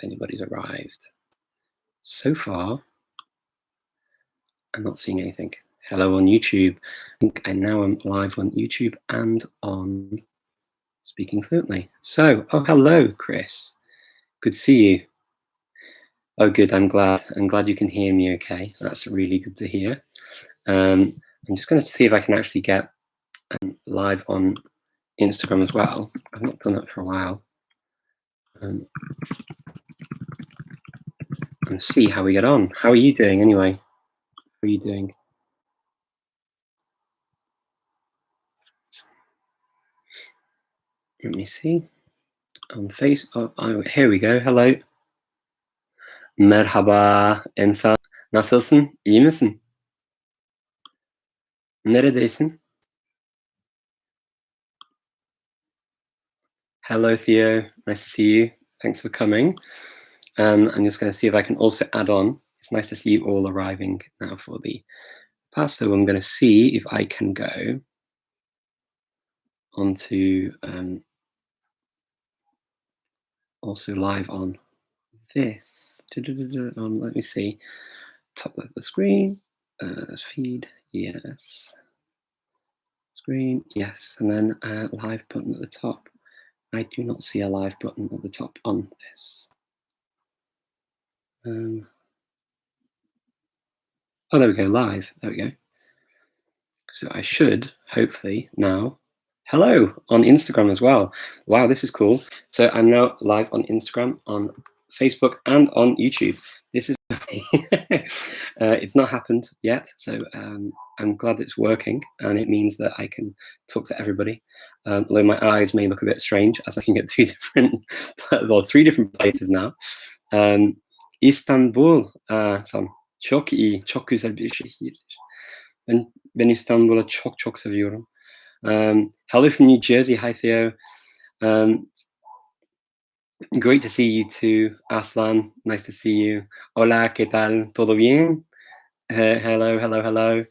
anybody's arrived. So far, I'm not seeing anything. Hello on YouTube. I think I now am live on YouTube and on Speaking Fluently. So, oh, hello, Chris. Good to see you. Oh, good. I'm glad. I'm glad you can hear me okay. That's really good to hear. I'm just going to see if I can actually get live on Instagram as well. I've not done that for a while. And see how we get on. How are you doing anyway? How are you doing? Let me see. On face. Oh, here we go. Hello. Merhaba Ensan. Nasılsın? İyi misin? Neredesin? Hello, Theo. Nice to see you. Thanks for coming. I'm just going to see if I can also add on. It's nice to see you all arriving now for the pass. So I'm going to see if I can go onto also live on this. Let me see. Top of the screen. Feed. Yes. Screen. Yes. And then live button at the top. I do not see a live button at the top on this. Oh, there we go, live. There we go. So I should, hopefully, now, hello, on Instagram as well. Wow, this is cool. So I'm now live on Instagram, on Facebook, and on YouTube. This is, it's not happened yet, so I'm glad it's working, and it means that I can talk to everybody. Although my eyes may look a bit strange, as I can get three different places now. İstanbul, Sam, çok iyi, çok güzel bir şehir. Ben İstanbul'u çok seviyorum. Hello from New Jersey. Hi, Theo. Great to see you too, Aslan. Nice to see you. Hola, ¿qué tal? ¿Todo bien? Hello.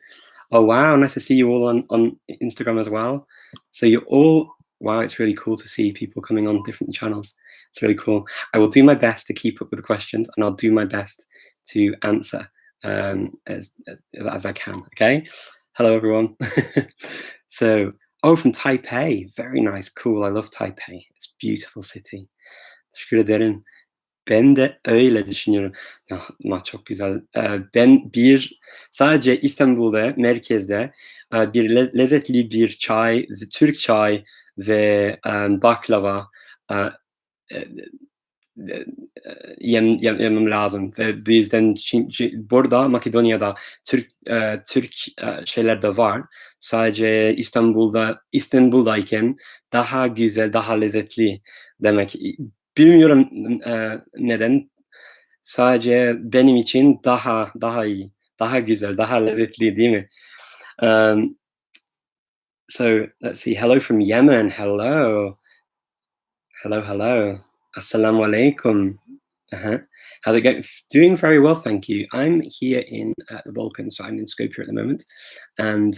Oh, wow. Nice to see you all on Instagram as well. So you're all, wow, it's really cool to see people coming on different channels. It's really cool. I will do my best to keep up with the questions, and I'll do my best to answer as I can, okay? Hello, everyone. So, oh, from Taipei. Very nice, cool. I love Taipei. It's a beautiful city. Teşekkür ederim. Ben de öyle düşünüyorum. Ya, çok güzel. Ben sadece İstanbul'da, merkezde lezzetli bir çay, Türk çay ve baklava yemem lazım. Ve bu yüzden burada Makedonya'da Türk şeyler de var. Sadece İstanbul'dayken daha güzel, daha lezzetli demek. Bilmiyorum neden. Sadece benim için daha iyi, daha güzel, daha lezzetli, değil mi? So let's see. Hello from Yemen. Hello. Assalamu alaikum. How's it going? Doing very well, thank you. I'm here in the Balkans, so I'm in Skopje at the moment, and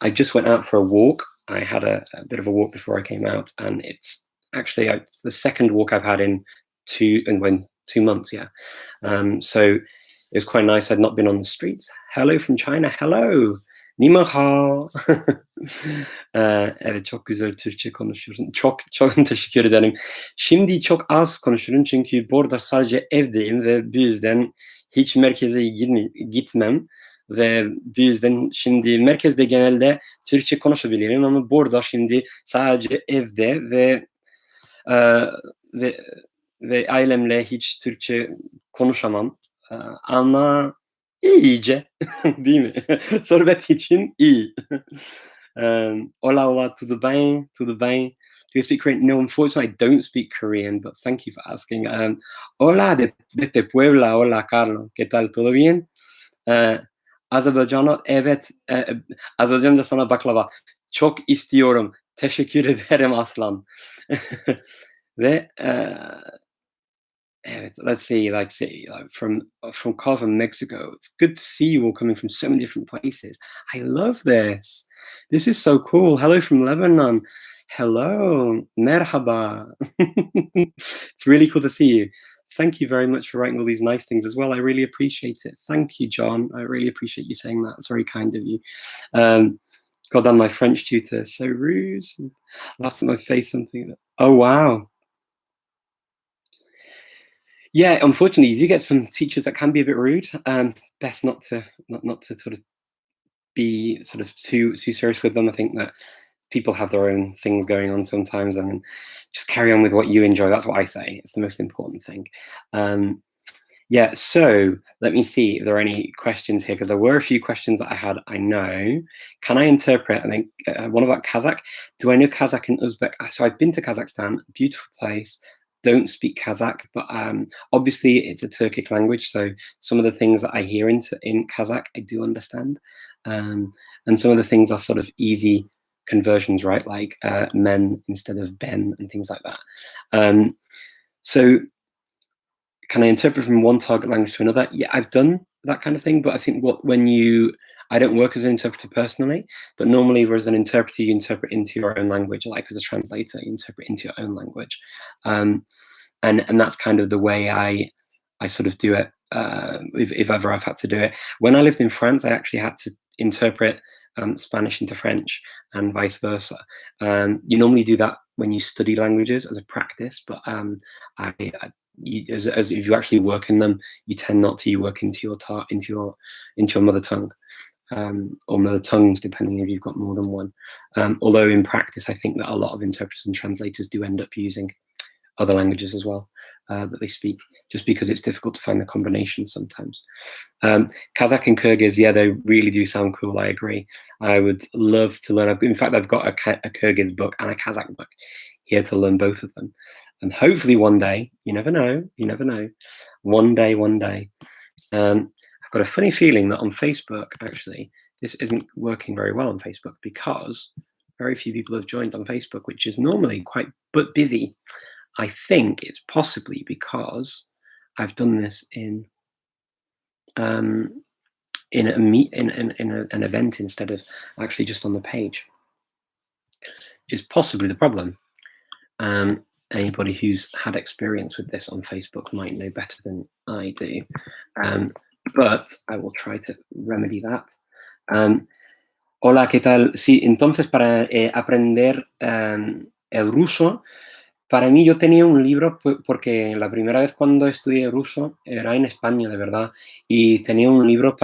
I just went out for a walk. I had a bit of a walk before I came out, and it's actually the second walk I've had in 2 months. Yeah, so it was quite nice. I'd not been on the streets. Hello from China. Hello. Ni hao. Evet, çok güzel Türkçe konuşuyorsun. Çok teşekkür ederim. Şimdi çok az konuşurum çünkü burada sadece evdeyim ve bu yüzden hiç merkeze gitmem. Ve bu yüzden şimdi merkezde genelde Türkçe konuşabilirim ama burada şimdi sadece evde ve ailemle hiç Türkçe konuşamam. Ama iyice, değil mi? Sohbet için iyi. Hola, tudo bem? Tudo bem? Do you speak Korean? No, unfortunately, I don't speak Korean, but thank you for asking. Hola, desde Puebla. Hola, Carlos. ¿Qué tal? ¿Todo bien? Azerbaycan'a evet, Azerbaycan'da sana baklava. Çok istiyorum. Teşekkür ederim Aslan. Ve evet, let's see, like from call from Mexico. It's good to see you all coming from so many different places. I love this. This is so cool. Hello from Lebanon. Hello, merhaba. It's really cool to see you. Thank you very much for writing all these nice things as well. I really appreciate it. Thank you, John. I really appreciate you saying that. It's very kind of you. God damn, my French tutor is so rude. Laughed at my face, something. Oh, wow. Yeah, unfortunately, you do get some teachers that can be a bit rude. Best not to sort of be sort of too serious with them. I think that people have their own things going on sometimes, and just carry on with what you enjoy. That's what I say. It's the most important thing. Um, yeah. So let me see if there are any questions here, because there were a few questions that I had. I know. Can I interpret? I think one about Kazakh. Do I know Kazakh and Uzbek? So I've been to Kazakhstan. Beautiful place. Don't speak Kazakh, but obviously it's a Turkic language, so some of the things that I hear in Kazakh I do understand, and some of the things are sort of easy conversions, right? Like men instead of ben and things like that. So can I interpret from one target language to another? Yeah, I've done that kind of thing, but I think I don't work as an interpreter personally, but normally as an interpreter, you interpret into your own language, like as a translator, you interpret into your own language. And that's kind of the way I sort of do it, if ever I've had to do it. When I lived in France, I actually had to interpret Spanish into French and vice versa. You normally do that when you study languages as a practice, but as if you actually work in them, you tend not to. You work into your mother tongue, or mother tongues, depending if you've got more than one. Although in practice, I think that a lot of interpreters and translators do end up using other languages as well that they speak, just because it's difficult to find the combinations sometimes. Kazakh and Kyrgyz, yeah, they really do sound cool. I agree. I would love to learn. In fact, I've got a Kyrgyz book and a Kazakh book here to learn both of them. And hopefully one day, you never know, one day. I've got a funny feeling that on Facebook, actually, this isn't working very well on Facebook, because very few people have joined on Facebook, which is normally quite busy. I think it's possibly because I've done this in an event instead of actually just on the page, which is possibly the problem. Anybody who's had experience with this on Facebook might know better than I do, but I will try to remedy that. Hola, ¿qué tal? Sí, entonces para aprender el ruso, para mí yo tenía un libro porque la primera vez cuando estudié ruso era en España, de verdad, y tenía un libro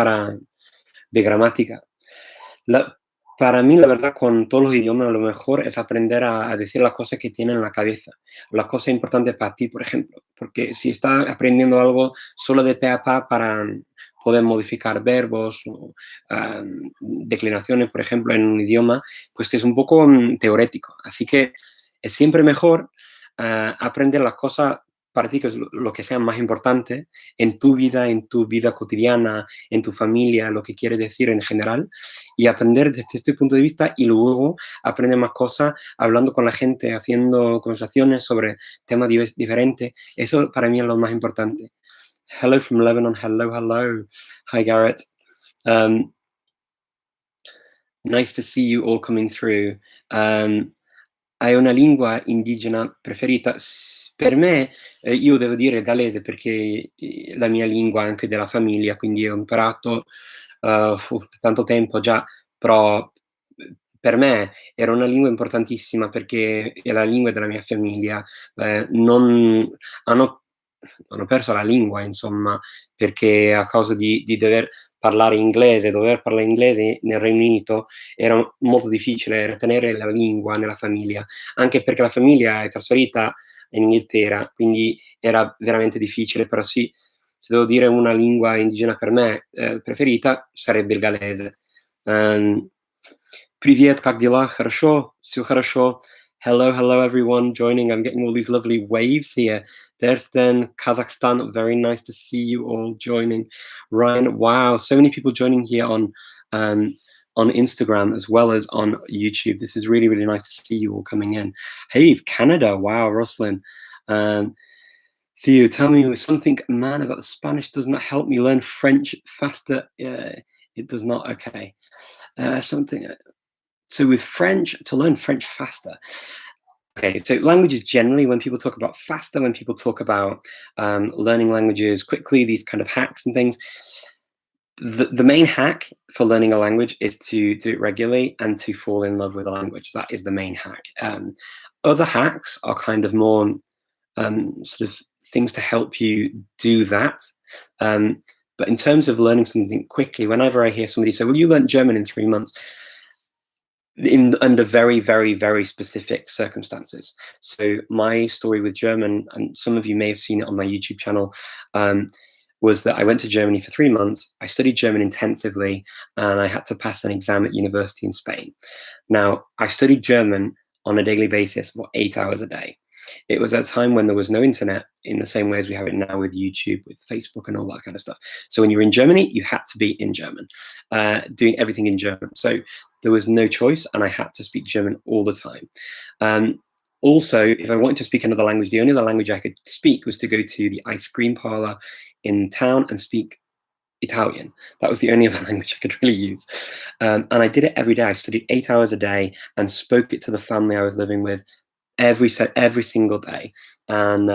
de gramática. Para mí, la verdad, con todos los idiomas, lo mejor es aprender a decir las cosas que tienes en la cabeza, las cosas importantes para ti, por ejemplo, porque si estás aprendiendo algo solo de pe a pa para poder modificar verbos o declinaciones, por ejemplo, en un idioma, pues que es un poco teórico. Así que es siempre mejor aprender las cosas para ti, que es lo que sea más importante en tu vida cotidiana, en tu familia, lo que quiere decir en general, y aprender desde este punto de vista, y luego aprender más cosas hablando con la gente, haciendo conversaciones sobre temas diferentes. Eso para mí es lo más importante. Hello from Lebanon. Hello. Hi, Garrett. Nice to see you all coming through. Hai una lingua indigena preferita? Per me, io devo dire il gallese, perché la mia lingua anche della famiglia, quindi ho imparato tanto tempo già, però per me era una lingua importantissima perché è la lingua della mia famiglia. Non hanno perso la lingua, insomma, perché a causa di dover parlare inglese nel Regno Unito era molto difficile tenere la lingua nella famiglia, anche perché la famiglia è trasferita in Inghilterra, quindi era veramente difficile. Però sì, se devo dire una lingua indigena per me preferita, sarebbe il gallese. Привет, как дела? Хорошо? Всё хорошо? Hello, everyone joining. I'm getting all these lovely waves here. There's then Kazakhstan. Very nice to see you all joining. Ryan, wow, so many people joining here on Instagram as well as on YouTube. This is really nice to see you all coming in. Hey, Canada. Wow, Roslyn. Theo, tell me something, man, about Spanish does not help me learn French faster. It does not. Okay. Something. So with French, to learn French faster. Okay, so languages generally, when people talk about faster, when people talk about learning languages quickly, these kind of hacks and things, the main hack for learning a language is to do it regularly and to fall in love with a language. That is the main hack. Other hacks are kind of more sort of things to help you do that. But in terms of learning something quickly, whenever I hear somebody say, well, you learned German in 3 months, under very, very, very specific circumstances. So my story with German, and some of you may have seen it on my YouTube channel, was that I went to Germany for 3 months. I studied German intensively, and I had to pass an exam at university in Spain. Now, I studied German on a daily basis for 8 hours a day. It was at a time when there was no internet in the same way as we have it now with YouTube, with Facebook, and all that kind of stuff. So when you were in Germany, you had to be in German, doing everything in German. So there was no choice, and I had to speak German all the time. Also, if I wanted to speak another language, the only other language I could speak was to go to the ice cream parlor in town and speak Italian. That was the only other language I could really use. And I did it every day. I studied 8 hours a day and spoke it to the family I was living with every single day, and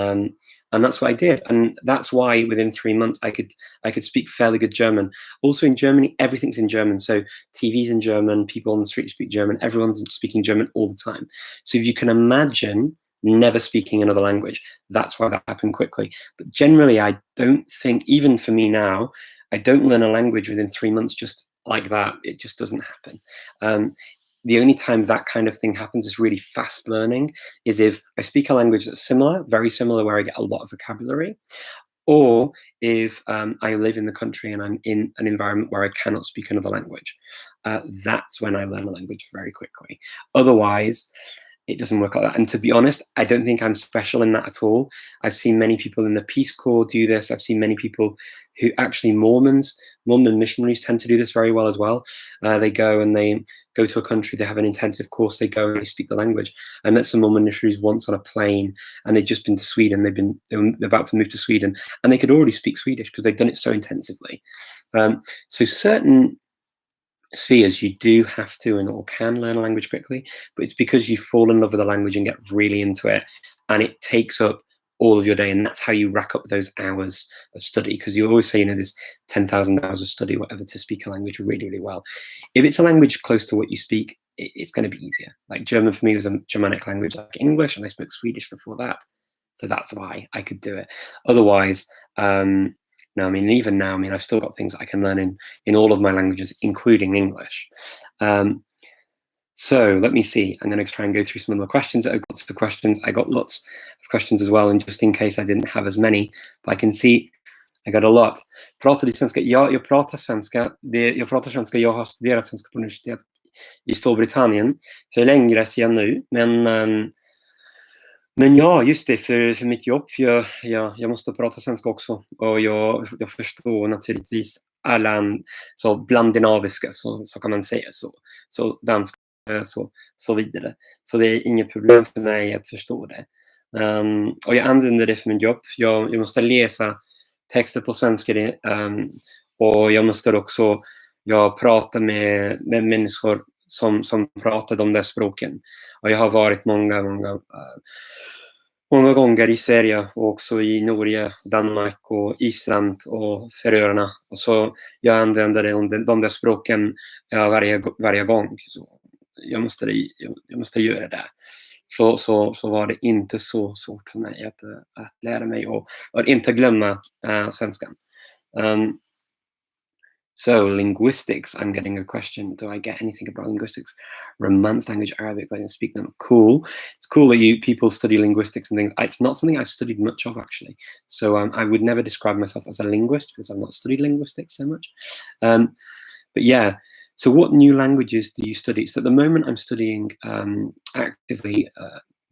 that's what I did, and that's why within 3 months I could speak fairly good German. Also in Germany, everything's in German, so TV's in German, people on the street speak German, everyone's speaking German all the time. So if you can imagine never speaking another language, that's why that happened quickly. But generally, I don't think, even for me now, I don't learn a language within 3 months just like that. It just doesn't happen. The only time that kind of thing happens is really fast learning, is if I speak a language that's similar, very similar, where I get a lot of vocabulary, or if I live in the country and I'm in an environment where I cannot speak another language. That's when I learn a language very quickly. Otherwise, it doesn't work like that. And to be honest, I don't think I'm special in that at all. I've seen many people in the Peace Corps do this. I've seen many people who actually Mormon missionaries tend to do this very well as well. They go to a country, they have an intensive course, they go and they speak the language. I met some Mormon missionaries once on a plane, and they'd just been to Sweden. They're about to move to Sweden, and they could already speak Swedish because they'd done it so intensively. So certain spheres, you do have to or can learn a language quickly, but it's because you fall in love with the language and get really into it, and it takes up all of your day, and that's how you rack up those hours of study, because you always say, there's 10,000 hours of study, whatever, to speak a language really, really well. If it's a language close to what you speak, it's going to be easier. Like German for me was a Germanic language like English, and I spoke Swedish before that, so that's why I could do it. Otherwise, no, even now, I've still got things I can learn in all of my languages, including English. So let me see. I'm going to try and go through some of the questions. I've got lots of questions. I got lots of questions as well, and just in case I didn't have as many, but I can see I got a lot. Pratar du svenska? Ja, jag pratar svenska. Jag pratar svenska. Jag har studerat svenska på universitet i Storbritannien för längre sedan nu, men ja, just det, för mitt jobb, för jag måste prata svenska också, och jag förstår naturligtvis alla, så blandinaviska, så kan man säga, så danska, så vidare. Så det är inget problem för mig att förstå det. Och jag använder det för mitt jobb. Jag måste läsa texter på svenska, och jag måste också prata med människor som pratar de där språken. Och jag har varit många gånger i Sverige, och också i Norge, Danmark och Island och Färöarna. Och så jag använder de där språken varje gång. Så jag måste göra det. Så var det inte så svårt för mig att lära mig och inte glömma svenskan. So linguistics, I'm getting a question. Do I get anything about linguistics? Romance language, Arabic, I can speak them. Cool. It's cool that people study linguistics and things. It's not something I've studied much of, actually. So I would never describe myself as a linguist because I've not studied linguistics so much. But yeah, so what new languages do you study? So at the moment I'm studying actively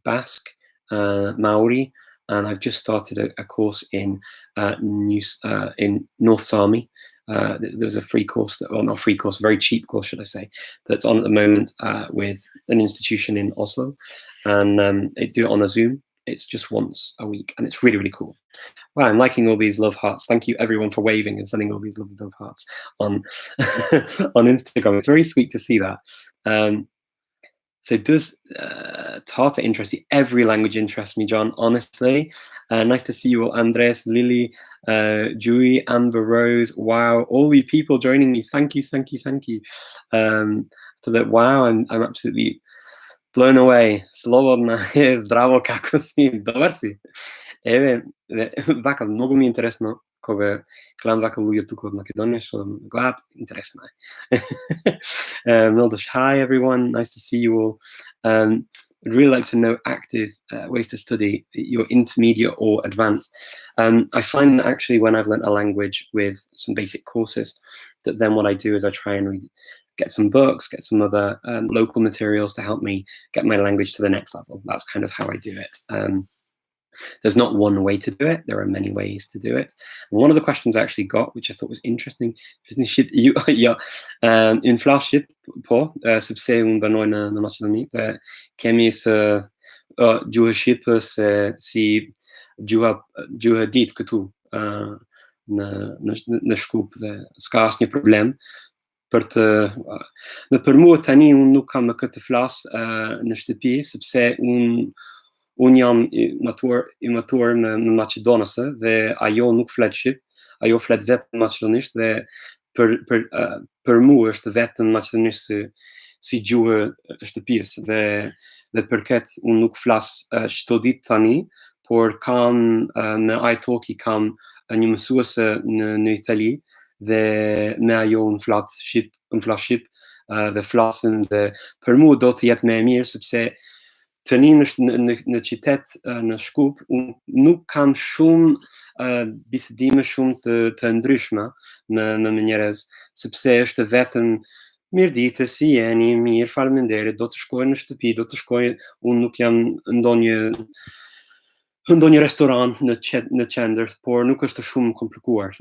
Basque, Maori, and I've just started a course in North Sami. There's a free course, not free course, very cheap course, should I say, that's on at the moment with an institution in Oslo, and they do it on a Zoom. it's just once a week, and it's really, really cool. Wow, I'm liking all these love hearts. Thank you everyone for waving and sending all these lovely love hearts on on Instagram. It's very sweet to see that. Um, so does Tata interest you? Every language interests me, John, honestly. Nice to see you all. Andres, Lily, Jui, Amber, Rose. Wow, all you people joining me. Thank you, thank you, thank you. For that, wow, I'm absolutely blown away. Slobodna je zdravo kako si. Dobar si. Вака, многу ми е интересно кога гледам вака луѓе тука од Македонија што ме гледат, интересно е. Mildish, hi everyone, nice to see you all. I'd really like to know active ways to study your intermediate or advanced. I find that actually when I've learnt a language with some basic courses, that then what I do is I try and get some books, get some other local materials to help me get my language to the next level. That's kind of how I do it. There's not one way to do it. There are many ways to do it. And one of the questions I actually got, which I thought was interesting, ja, in flagship på subseum banoina na Macedoni, kemi se juha ship se si juha dit këtu në shkup dhe s'ka asnjë problem për të dhe për mua tani unë nuk kam këtë flas në shtëpi sepse unë jam i matur në maqedonase dhe ajo nuk flet shqip, ajo flet vetëm maqedonisht dhe për mua është vetëm maqedonisht si gjuhë shtëpisë dhe përket unë nuk flas çdo ditë tani, por kam në iTalki kam një mësuese në Itali dhe me ajo unë flas shqip dhe flasim dhe për mua do të jetë më e mirë sepse tani në qytet në Shkup nuk kam shumë bisedime shumë të ndryshme me njerëz sepse është vetëm mirëditë, si jeni, mirë, faleminderit, do të shkoj në shtëpi, do të shkoj, unë nuk jam ndonjë restoran në qendër, por nuk është shumë komplikuar.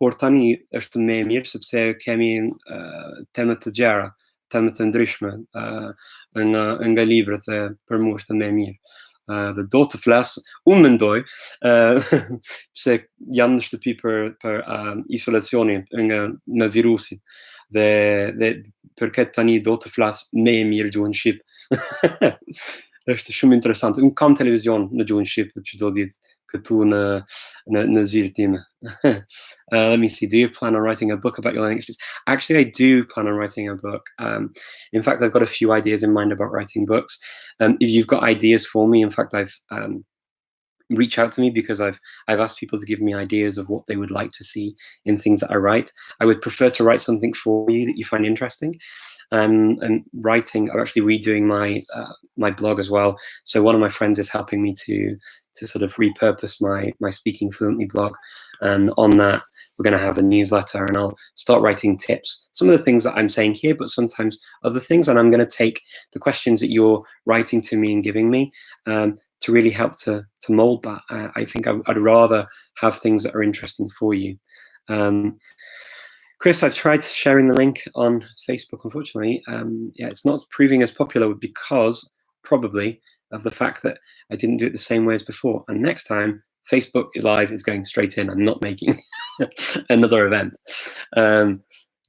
Por tani është më e mirë sepse kemi tema të gjera, tema të ndryshme nga librat dhe për mua është më e mirë. Dhe do të flas, unë mendoj, pse jam në shtëpi për isolacionin nga virusi dhe përket tani do të flas më e mirë gjuhën shqip. Është shumë interesant. Unë kam televizion në gjuhën shqip çdo ditë këtu në zyrën time. Let me see. Do you plan on writing a book about your learning experience? Actually, I do plan on writing a book. In fact, I've got a few ideas in mind about writing books. If you've got ideas for me, in fact, I've reach out to me because I've asked people to give me ideas of what they would like to see in things that I write. I would prefer to write something for you that you find interesting. And writing, I'm actually redoing my blog as well. So one of my friends is helping me to sort of repurpose my Speaking Fluently blog. And on that, we're going to have a newsletter and I'll start writing tips. Some of the things that I'm saying here, but sometimes other things. And I'm going to take the questions that you're writing to me and giving me to really help to mold that. I think I'd rather have things that are interesting for you. Chris, I've tried sharing the link on Facebook, unfortunately. Yeah, it's not proving as popular because probably of the fact that I didn't do it the same way as before. And next time, Facebook Live is going straight in. I'm not making another event.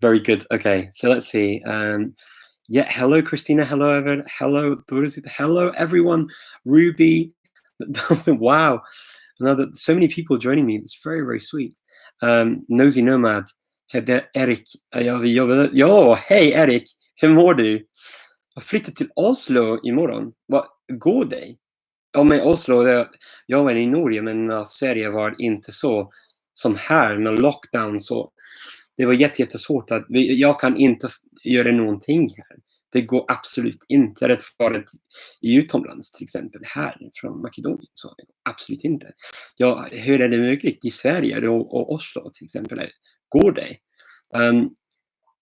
Very good. Okay, so let's see. Yeah, hello, Christina. Hello, Evan. Hello, hello, everyone. Ruby. Wow. Now that so many people joining me, it's very, very sweet. Nosy Nomad. Erik. Ja, hej Erik. Hur mår du? Jag flyttar till Oslo imorgon. Vad går dig? Ja, men Oslo, jag var i Norge, men Sverige var inte så som här med lockdown. Så det var jättesvårt att jag kan inte göra någonting här. Det går absolut inte rätt för utomlands, till exempel här från Makedonien. Så absolut inte. Ja, hur är det möjligt i Sverige och Oslo till exempel? Går det?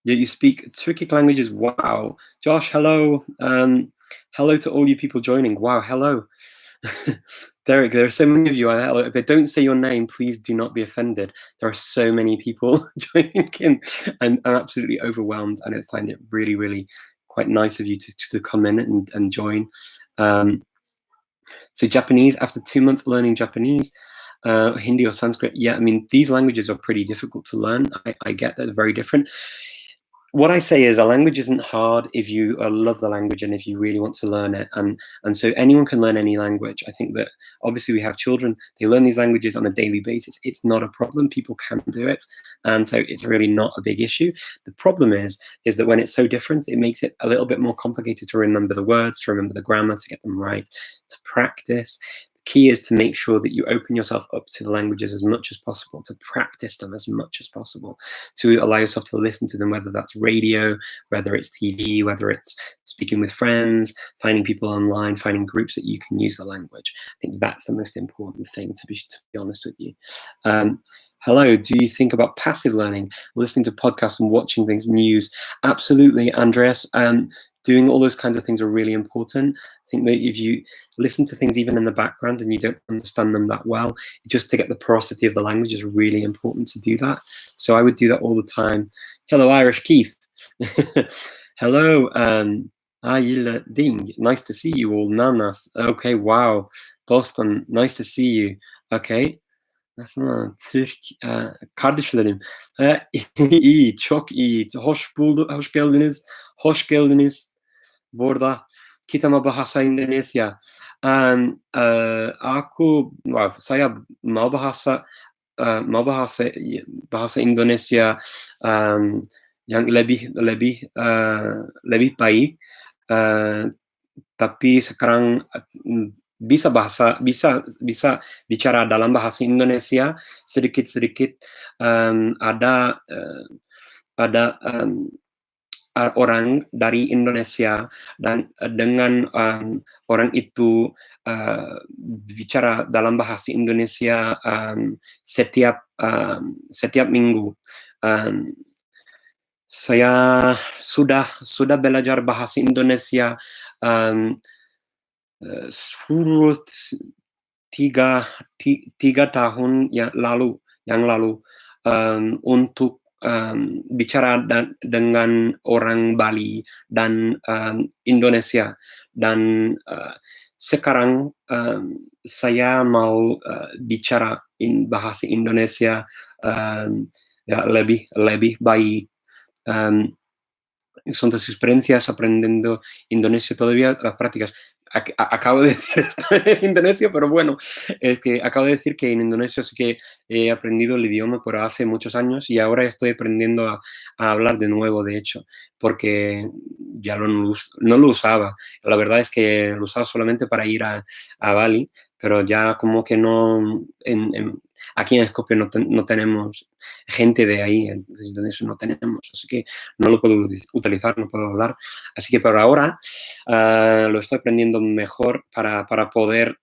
You speak Turkic languages. Wow. Josh, hello. Hello to all you people joining. Wow, hello. Derek, there are so many of you. If I don't say your name, please do not be offended. There are so many people joining in, and I'm absolutely overwhelmed. And I find it really, really quite nice of you to come in and join. So Japanese, after 2 months learning Japanese, Hindi or Sanskrit, yeah, I mean, these languages are pretty difficult to learn. I get that they're very different. What I say is a language isn't hard if you love the language and if you really want to learn it. And so anyone can learn any language. I think that obviously we have children, they learn these languages on a daily basis. It's not a problem. People can do it. And so it's really not a big issue. The problem is that when it's so different, it makes it a little bit more complicated to remember the words, to remember the grammar, to get them right, to practice. Key is to make sure that you open yourself up to the languages as much as possible, to practice them as much as possible, to allow yourself to listen to them, whether that's radio, whether it's TV, whether it's speaking with friends, finding people online, finding groups that you can use the language. I think that's the most important thing, to be honest with you. Hello, do you think about passive learning, listening to podcasts and watching things, news? Absolutely, Andreas. Doing all those kinds of things are really important. I think that if you listen to things even in the background and you don't understand them that well, just to get the porosity of the language is really important to do that. So I would do that all the time. Hello, Irish Keith. Hello, Ayla Ding. Nice to see you all. Nanas. Okay, wow. Dostan, nice to see you. Okay. Türk kardeşlerim. İyi, çok iyi. Hoş geldiniz. Hoş geldiniz. Burada kita bahasa Indonesia. Aku, saya mau bahasa Indonesia yang lebih baik. Tapi sekarang bisa bicara dalam bahasa Indonesia sedikit-sedikit. Ada orang dari Indonesia dan dengan orang itu bicara dalam bahasa Indonesia setiap minggu. Saya sudah belajar bahasa Indonesia 3 tahun yang lalu untuk bicara dengan orang Bali dan Indonesia, dan sekarang saya mau bicara bahasa Indonesia ya, lebih baik. Son tus experiencias aprendiendo indonesio todavía, las prácticas. Acabo de decir esto en indonesio, pero bueno, es que acabo de decir que en indonesio sí que he aprendido el idioma, pero hace muchos años, y ahora estoy aprendiendo a hablar de nuevo, de hecho, porque ya no lo usaba. La verdad es que lo usaba solamente para ir a Bali, pero ya como que no, aquí en Skopje no tenemos gente de ahí, entonces no tenemos, así que no lo puedo utilizar, no puedo hablar. Así que por ahora lo estoy aprendiendo mejor para poder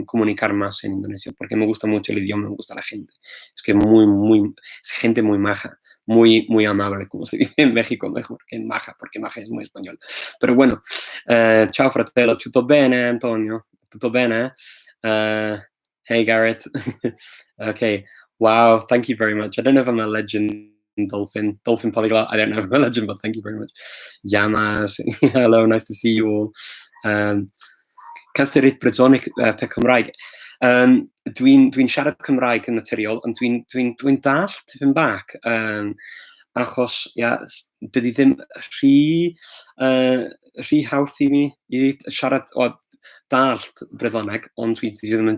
comunicar más en indonesio, porque me gusta mucho el idioma, me gusta la gente. Es que es gente muy maja, muy amable, como se dice en México, mejor que maja, porque maja es muy español. Pero bueno, ciao fratello, tutto bene, Antonio? Tutto bene? Hey, Garrett. Okay. Wow. Thank you very much. I don't know if I'm a legend, Dolphin Polyglot. I don't know if I'm a legend, but thank you very much. Yamas. Hello. Nice to see you all. Kannst du dit persoonlijk per Cymraeg? Dwi'n siarad Cymraeg yn naturiol, ond dwi'n dallt fy bach. Achos, dydy ddim rhy hawdd i mi i siarad o dallt Brythoneg, ond dwi ddim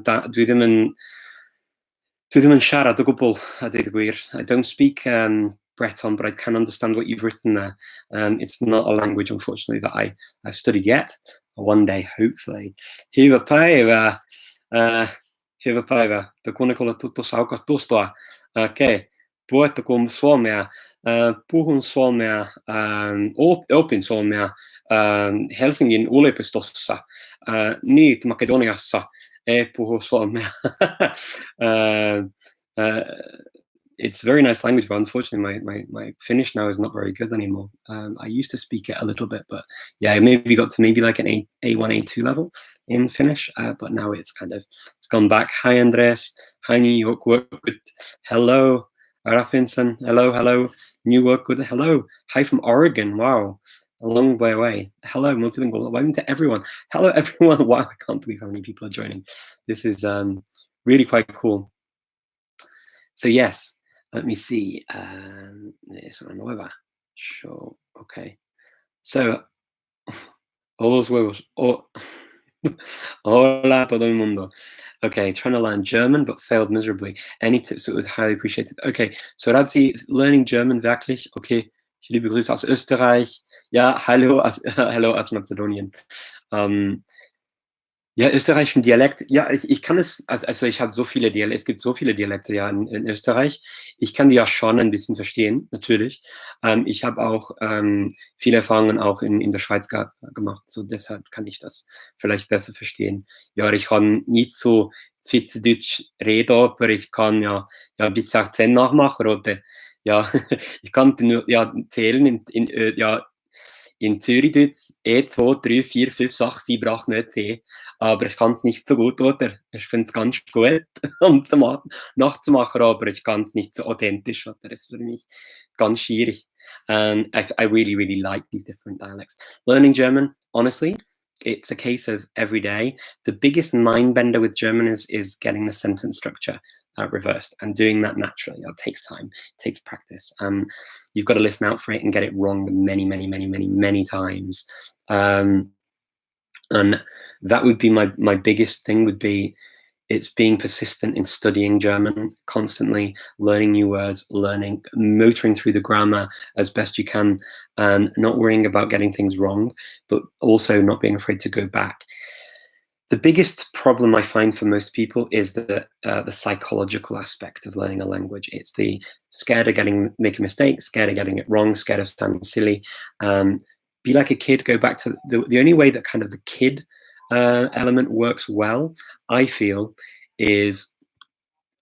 yn siarad o gwbl, a dweud y gwir. I don't speak Breton, but I can understand what you've written there. It's not a language, unfortunately, that I've studied yet. One day, hopefully. Hyvä päivä. Hyvä päivä. Kuunnella tuttu saukas tustoa. Okei. Puhutteko suomea? Puhun suomea, opin suomea Helsingin yliopistossa. Nyt Makedoniassa ei puhu suomea. It's a very nice language, but unfortunately my Finnish now is not very good anymore. I used to speak it a little bit, but yeah, I maybe got to maybe like an A1, A2 level in Finnish, but now it's gone back. Hi, Andres. Hi, New York Workwood. Hello, Rafinson. Hello. New York Workwood. Hello. Hi from Oregon. Wow. a long way away. Hello, multilingual. Welcome to everyone. Hello, everyone. Wow, I can't believe how many people are joining. This is really quite cool. So yes, let me see. Es una nueva show. Okay. So, all those huevos. Oh, hola, todo el mundo. Okay, trying to learn German, but failed miserably. Any tips that was highly appreciated? Okay, so Radzi, learning German wirklich. Okay, liebe Grüße aus Österreich. Ja, hallo aus, hallo aus Mazedonien. Ja, österreichischen Dialekt, ja, ich kann es, also ich habe so viele Dialekte, es gibt so viele Dialekte ja in Österreich. Ich kann die ja schon ein bisschen verstehen, natürlich. Ich habe auch viele Erfahrungen auch in der Schweiz gemacht, so deshalb kann ich das vielleicht besser verstehen. Ja, ich kann nicht so Schweizerdeutsch reden, aber ich kann ja ein bisschen Akzent nachmachen, oder? Ja, ich kann nur ja, zählen ja, in Zürich tut's 2, 3, 4, 5, 6, 7, 8, 9, 10. Aber ich kann es nicht so gut, oder? Ich finde es ganz gut, um nachzumachen, aber ich kann es nicht so authentisch, oder? Das ist für mich ganz schwierig. I really, really like these different dialects. Learning German, honestly, it's a case of every day. The biggest mind bender with German is getting the sentence structure reversed, and doing that naturally. It takes time, it takes practice. You've got to listen out for it and get it wrong many, many, many, many, many times. And that would be my biggest thing would be it's being persistent in studying German, constantly learning new words, motoring through the grammar as best you can, and not worrying about getting things wrong, but also not being afraid to go back. The biggest problem I find for most people is the psychological aspect of learning a language. It's the scared of making mistakes, scared of getting it wrong, scared of sounding silly. Be like a kid. Go back to the only way that kind of the kid element works well, I feel, is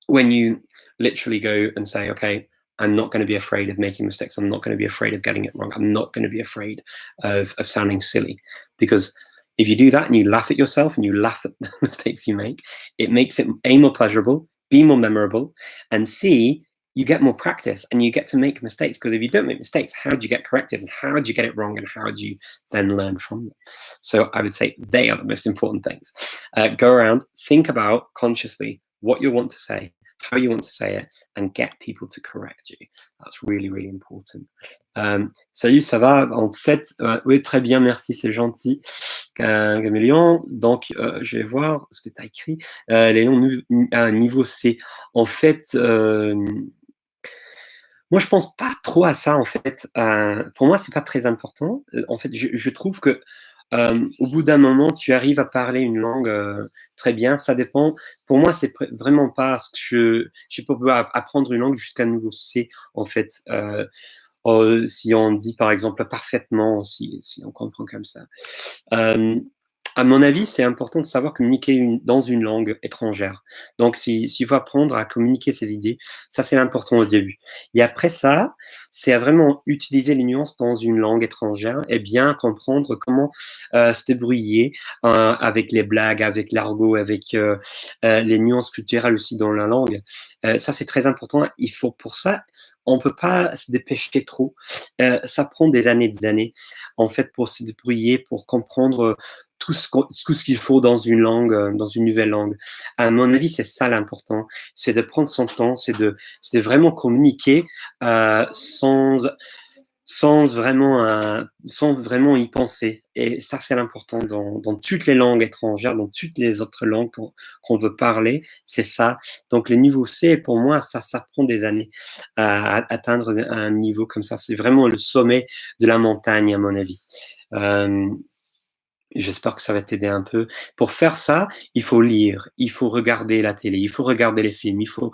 when you literally go and say, okay, I'm not going to be afraid of making mistakes. I'm not going to be afraid of getting it wrong. I'm not going to be afraid of sounding silly. Because if you do that and you laugh at yourself and you laugh at the mistakes you make, it makes it A, more pleasurable, B, more memorable, and C, you get more practice and you get to make mistakes. Because if you don't make mistakes, how do you get corrected and how do you get it wrong and how do you then learn from them? So I would say they are the most important things. Go around, think about consciously what you want to say, how you want to say it, and get people to correct you. That's really, really important. Salut, ça va? En fait, oui, très bien, merci, c'est gentil. Caméléon, donc je vais voir ce que tu as écrit. Léon, niveau C. En fait, moi, je pense pas trop à ça, en fait. Pour moi, c'est pas très important. En fait, je trouve que au bout d'un moment, tu arrives à parler une langue très bien. Ça dépend. Pour moi, c'est vraiment pas ce que je peux pas apprendre une langue jusqu'à niveau C, en fait. Si on dit, par exemple, parfaitement, si on comprend comme ça. À mon avis, c'est important de savoir communiquer dans une langue étrangère. Donc, s'il faut apprendre à communiquer ses idées, ça, c'est important au début. Et après ça, c'est à vraiment utiliser les nuances dans une langue étrangère et bien comprendre comment se débrouiller avec les blagues, avec l'argot, avec les nuances culturelles aussi dans la langue. Ça, c'est très important. Il faut pour ça, on peut pas se dépêcher trop. Ça prend des années, en fait, pour se débrouiller, pour comprendre tout ce qu'il faut dans une langue, dans une nouvelle langue. À mon avis, c'est ça l'important, c'est de prendre son temps, c'est de vraiment communiquer sans vraiment y penser. Et ça, c'est l'important dans toutes les langues étrangères, dans toutes les autres langues qu'on veut parler, c'est ça. Donc, le niveau C, pour moi, ça prend des années à atteindre un niveau comme ça. C'est vraiment le sommet de la montagne, à mon avis. J'espère que ça va t'aider un peu. Pour faire ça, il faut lire, il faut regarder la télé, il faut regarder les films, il faut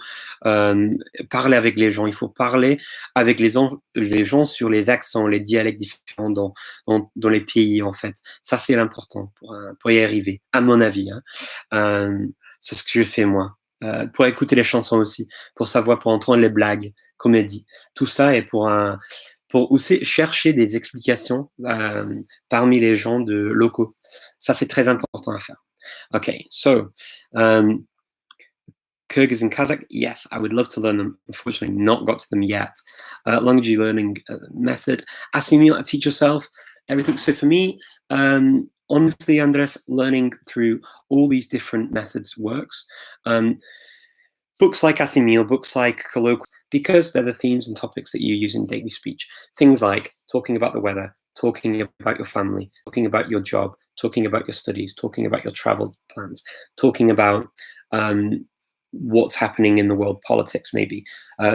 parler avec les gens, il faut parler avec les gens sur les accents, les dialectes différents dans les pays, en fait. Ça, c'est l'important pour y arriver, à mon avis. C'est ce que je fais, moi. Pour écouter les chansons aussi, pour savoir, pour entendre les blagues, comédies. Tout ça est pour aussi chercher des explications parmi les gens locaux. Ça, c'est très important à faire. Okay, so Kyrgyz and Kazakh, yes, I would love to learn them. Unfortunately, not got to them yet. Language learning method. Assimilate, teach yourself everything. So for me, honestly, Andres, learning through all these different methods works. Books like Assimil, books like Colloquial, because they're the themes and topics that you use in daily speech. Things like talking about the weather, talking about your family, talking about your job, talking about your studies, talking about your travel plans, talking about what's happening in the world politics, maybe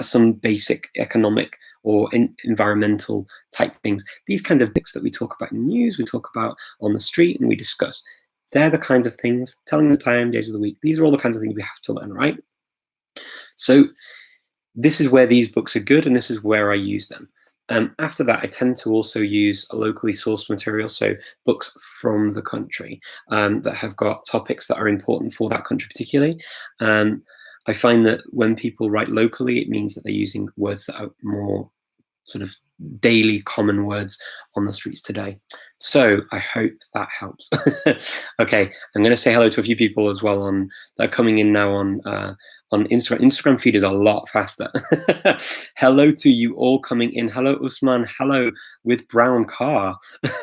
some basic economic or environmental type things. These kinds of books that we talk about in news, we talk about on the street, and we discuss. They're the kinds of things, telling the time, days of the week. These are all the kinds of things we have to learn, right? So this is where these books are good, and this is where I use them. After that, I tend to also use a locally sourced material, so books from the country that have got topics that are important for that country particularly. I find that when people write locally, it means that they're using words that are more sort of daily common words on the streets today. So I hope that helps. Okay, I'm going to say hello to a few people as well that are coming in now on Instagram. Instagram feed is a lot faster. Hello to you all coming in. Hello, Usman. Hello with brown car.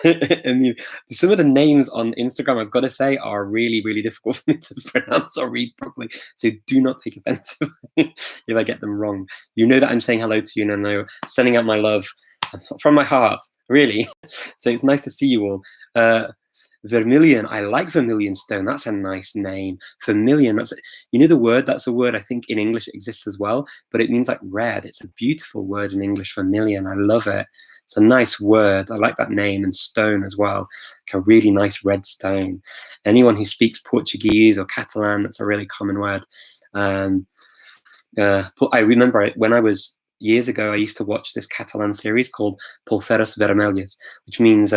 And some of the names on Instagram, I've got to say, are really, really difficult for me to pronounce or read properly. So do not take offense if I get them wrong. You know that I'm saying hello to you, and I know sending out my love from my heart, really. So it's nice to see you all. Vermilion, I like vermilion stone. That's a nice name. Vermilion, the word, that's a word I think in English exists as well, but it means like red. It's a beautiful word in English, vermilion. I love it. It's a nice word. I like that name. And stone as well, like a really nice red stone. Anyone who speaks Portuguese or Catalan, that's a really common word. I remember when I was years ago, I used to watch this Catalan series called Pulseras Vermelles, which means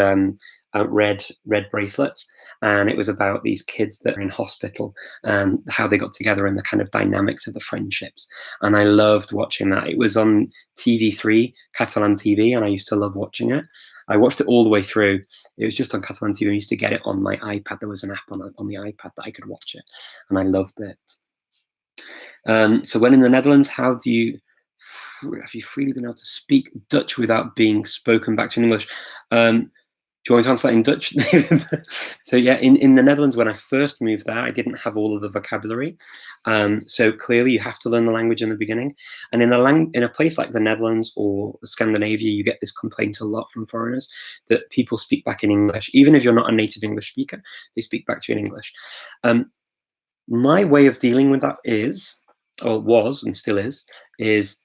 red bracelets, and it was about these kids that are in hospital and how they got together and the kind of dynamics of the friendships. And I loved watching that. It was on TV3, Catalan TV, and I used to love watching it. I watched it all the way through. It was just on Catalan TV. I used to get it on my iPad. There was an app on the iPad that I could watch it, and I loved it. So when in the Netherlands, have you freely been able to speak Dutch without being spoken back to in English? Do you want me to translate in Dutch? So yeah, in the Netherlands, when I first moved there, I didn't have all of the vocabulary. So clearly you have to learn the language in the beginning. And in a place like the Netherlands or Scandinavia, you get this complaint a lot from foreigners that people speak back in English. Even if you're not a native English speaker, they speak back to you in English. My way of dealing with that was and still is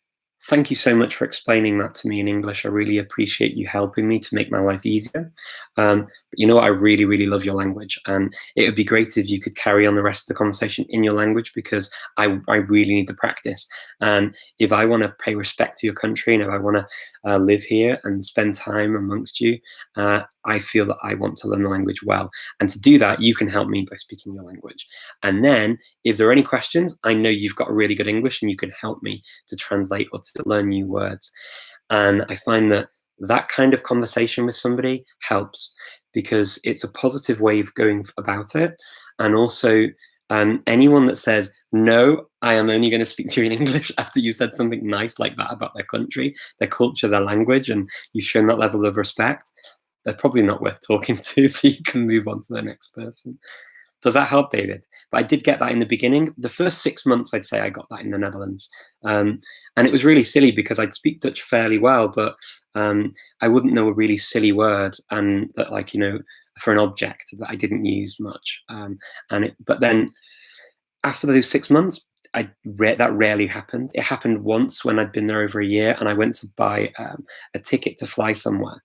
thank you so much for explaining that to me in English. I really appreciate you helping me to make my life easier. But you know what? I really, really love your language. And it would be great if you could carry on the rest of the conversation in your language, because I really need the practice. And if I want to pay respect to your country, and if I want to live here and spend time amongst you, I feel that I want to learn the language well. And to do that, you can help me by speaking your language. And then if there are any questions, I know you've got really good English and you can help me to translate or to learn new words. And I find that kind of conversation with somebody helps, because it's a positive way of going about it. And also anyone that says, no, I am only going to speak to you in English after you said something nice like that about their country, their culture, their language, and you've shown that level of respect, they're probably not worth talking to, so you can move on to the next person. Does that help, David? But I did get that in the beginning. The first 6 months, I'd say I got that in the Netherlands. And it was really silly because I'd speak Dutch fairly well, but I wouldn't know a really silly word, and that, like, for an object that I didn't use much. But then after those 6 months, that rarely happened. It happened once when I'd been there over a year, and I went to buy a ticket to fly somewhere.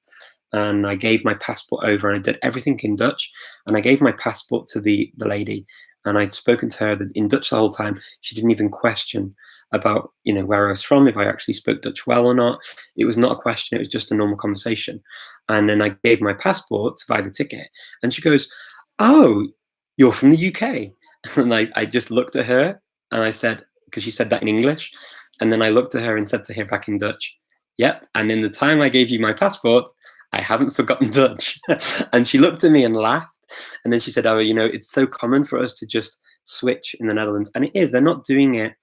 And I gave my passport over, and I did everything in Dutch. And I gave my passport to the lady, and I'd spoken to her in Dutch the whole time. She didn't even question about where I was from, if I actually spoke Dutch well or not. It was not a question. It was just a normal conversation. And then I gave my passport to buy the ticket, and she goes, "Oh, you're from the UK?" And I just looked at her, and I said, because she said that in English, and then I looked at her and said to her back in Dutch, "Yep. And in the time I gave you my passport, I haven't forgotten Dutch." And she looked at me and laughed. And then she said, "Oh, it's so common for us to just switch in the Netherlands, and it is. They're not doing it.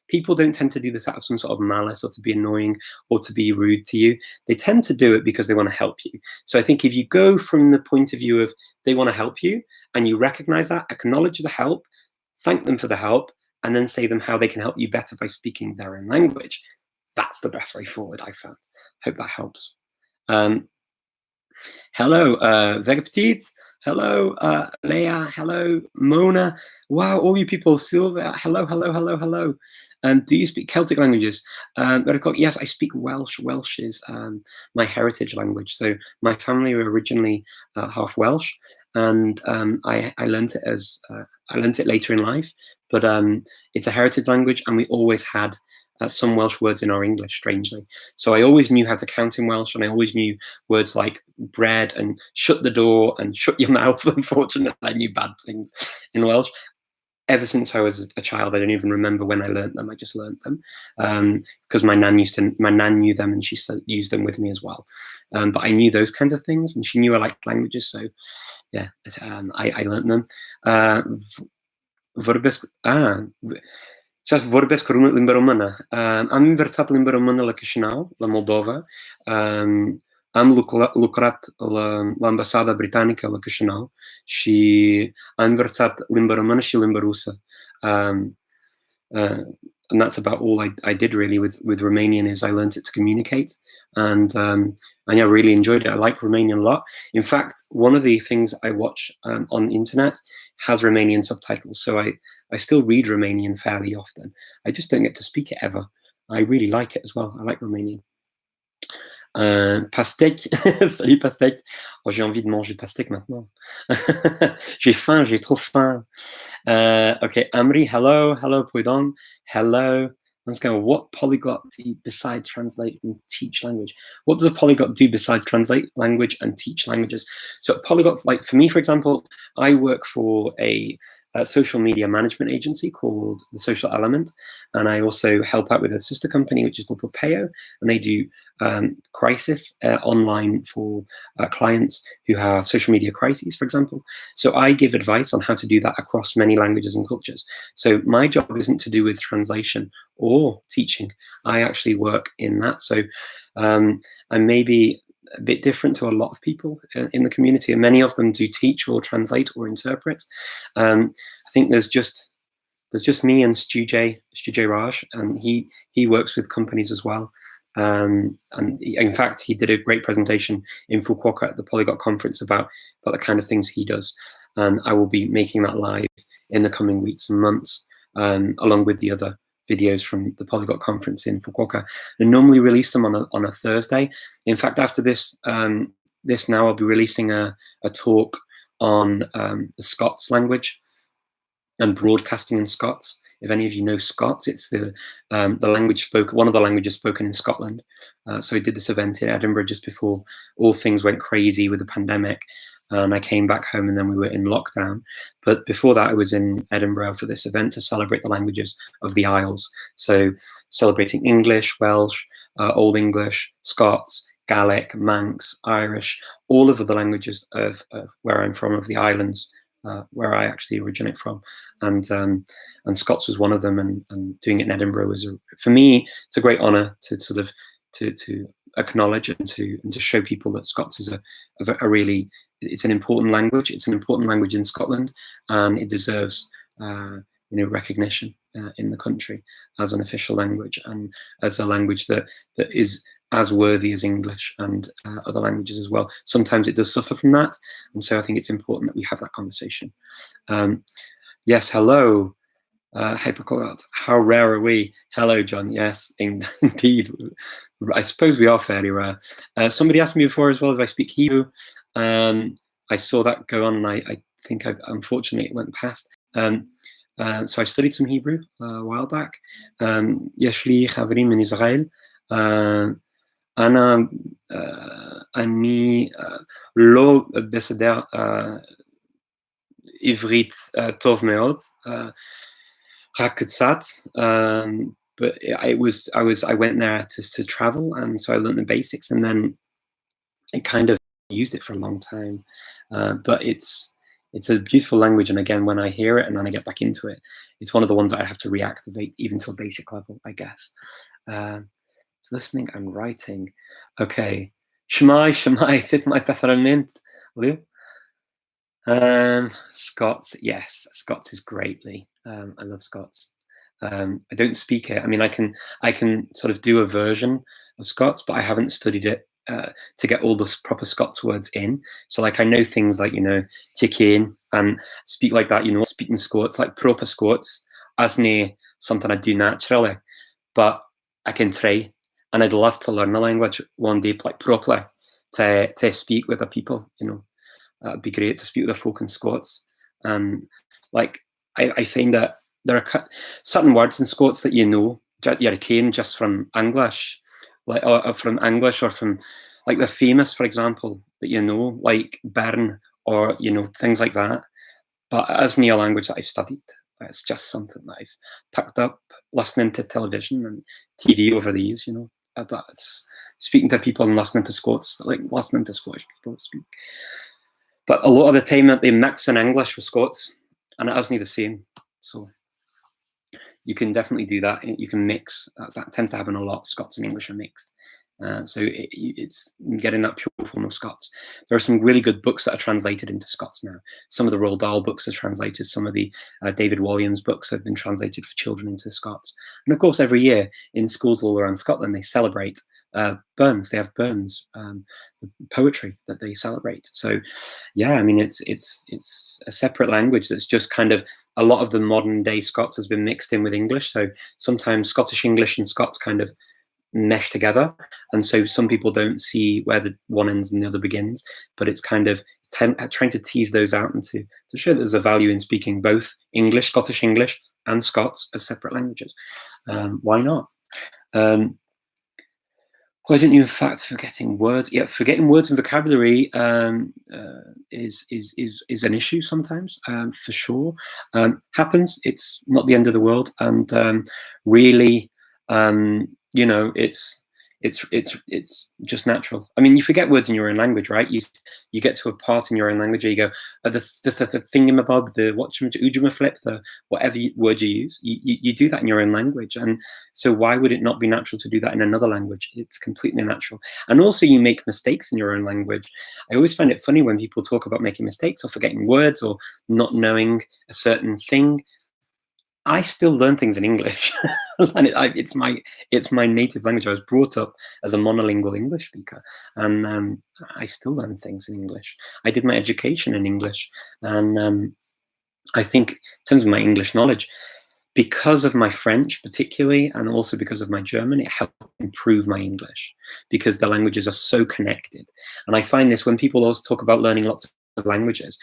People don't tend to do this out of some sort of malice or to be annoying or to be rude to you. They tend to do it because they want to help you. So I think if you go from the point of view of they want to help you and you recognize that, acknowledge the help, thank them for the help, and then say them how they can help you better by speaking their own language, that's the best way forward, I found. Hope that helps. Um, Hello, Very Petite. Hello, Leah. Hello, Mona. Wow, all you people. Sylvia. Hello, hello, hello, hello. Do you speak Celtic languages? Yes, I speak Welsh. Welsh is my heritage language. So my family were originally half Welsh, and I learned it I learned it later in life. But it's a heritage language, and we always had some Welsh words in our English, strangely. So I always knew how to count in Welsh, and I always knew words like bread and shut the door and shut your mouth. Unfortunately, I knew bad things in Welsh. Ever since I was a child, I don't even remember when I learnt them. I just learnt them because my nan knew them, and she used them with me as well. But I knew those kinds of things, and she knew I liked languages, so yeah, I learnt them. Vorbesc Сейчас vorbesc român limba română. Am învățat limba română la Chișinău, la Moldova. Am lucrat la ambasada britanică la Chișinău și am învățat limba română și limba rusă. And that's about all I did really with Romanian. Is I learned it to communicate, and yeah, I really enjoyed it. I like Romanian a lot. In fact, one of the things I watch on the internet has Romanian subtitles, so I still read Romanian fairly often. I just don't get to speak it ever. I really like it as well. I like Romanian. Pastèque, salut pastèque. Oh, j'ai envie de manger pastèque maintenant. J'ai faim, j'ai trop faim. Okay, Amri, hello, hello, Puidong, hello. I'm just going, what polyglot do you besides translate and teach language? What does a polyglot do besides translate language and teach languages? So polyglot, like for me, for example, I work for a social media management agency called The Social Element, and I also help out with a sister company which is called Popeo, and they do crisis online for clients who have social media crises, for example. So I give advice on how to do that across many languages and cultures. So my job isn't to do with translation or teaching. I actually work in that. So I'm maybe a bit different to a lot of people in the community, and many of them do teach or translate or interpret. I think there's just me and Stu J Raj, and he works with companies as well. And in fact, he did a great presentation in Fukuoka at the Polyglot conference about the kind of things he does. And I will be making that live in the coming weeks and months, along with the other videos from the Polyglot conference in Fukuoka. I normally release them on a Thursday. In fact, after this now I'll be releasing a talk on the Scots language and broadcasting in Scots. If any of you know Scots, it's the language spoken, one of the languages spoken in Scotland. So I did this event in Edinburgh just before all things went crazy with the pandemic. And I came back home, and then we were in lockdown. But before that, I was in Edinburgh for this event to celebrate the languages of the Isles. So celebrating English, Welsh, Old English, Scots, Gaelic, Manx, Irish, all of the languages of where I'm from, of the islands, where I actually originate from. And Scots was one of them, and doing it in Edinburgh was, for me, it's a great honour to sort of to acknowledge and to show people that Scots is a really, it's an important language. It's an important language in Scotland, and it deserves recognition in the country as an official language, and as a language that is as worthy as English and other languages as well. Sometimes it does suffer from that, and so I think it's important that we have that conversation. Yes, hello. Hypercolot, how rare are we? Hello, John. Yes, indeed. I suppose we are fairly rare. Somebody asked me before as well if I speak Hebrew. I saw that go on, and I think unfortunately it went past. So I studied some Hebrew a while back. יש לי חברים من ישראל. אני לא בסדר עברית טוב מאוד. רק קצת. But I went there to travel, and so I learned the basics, and then it kind of used it for a long time. But it's It's a beautiful language, and again, when I hear it and then I get back into it, it's one of the ones that I have to reactivate even to a basic level, I guess. Um, Listening and writing. Okay. Shmai, Shmai, sit my peppermint. Lou? Scots, yes, Scots is greatly. I love Scots. I don't speak it. I mean, I can sort of do a version of Scots, but I haven't studied it to get all the proper Scots words in. So, like, I know things like chicken and speak like that. Speaking Scots, like proper Scots, as near something I do naturally, but I can try, and I'd love to learn the language one day, like properly, to speak with the people. It'd be great to speak with the folk in Scots. And like, I find that there are certain words in Scots that you're keen just from English, like or from English or from like the famous, for example, that like Bern or things like that. But it isn't a language that I've studied. It's just something that I've picked up listening to television and TV over the years. But it's speaking to people and listening to Scots, like listening to Scottish people speak. But a lot of the time they mix in English with Scots, and it isn't the same. So you can definitely do that. You can mix. That tends to happen a lot. Scots and English are mixed. So it's getting that pure form of Scots. There are some really good books that are translated into Scots now. Some of the Roald Dahl books are translated. Some of the David Walliams books have been translated for children into Scots. And of course, every year in schools all around Scotland, they celebrate Burns. They have Burns poetry that they celebrate. So yeah, I mean, it's a separate language that's just kind of, a lot of the modern day Scots has been mixed in with English. So sometimes Scottish English and Scots kind of mesh together, and so some people don't see where the one ends and the other begins, but it's kind of trying to tease those out and to show that there's a value in speaking both English, Scottish English, and Scots as separate languages. Why not? Why don't you, in fact, forgetting words? Yeah, forgetting words and vocabulary is an issue sometimes, for sure. Happens. It's not the end of the world, and really, it's just natural. I mean, you forget words in your own language, right? You get to a part in your own language where you go, the thingamabob, the flip, the whatever word you use, you do that in your own language. And so why would it not be natural to do that in another language? It's completely natural. And also you make mistakes in your own language. I always find it funny when people talk about making mistakes or forgetting words or not knowing a certain thing. I still learn things in English, and it's my native language. I was brought up as a monolingual English speaker, and I still learn things in English. I did my education in English, and I think in terms of my English knowledge, because of my French particularly, and also because of my German, it helped improve my English because the languages are so connected. And I find this when people always talk about learning lots of languages,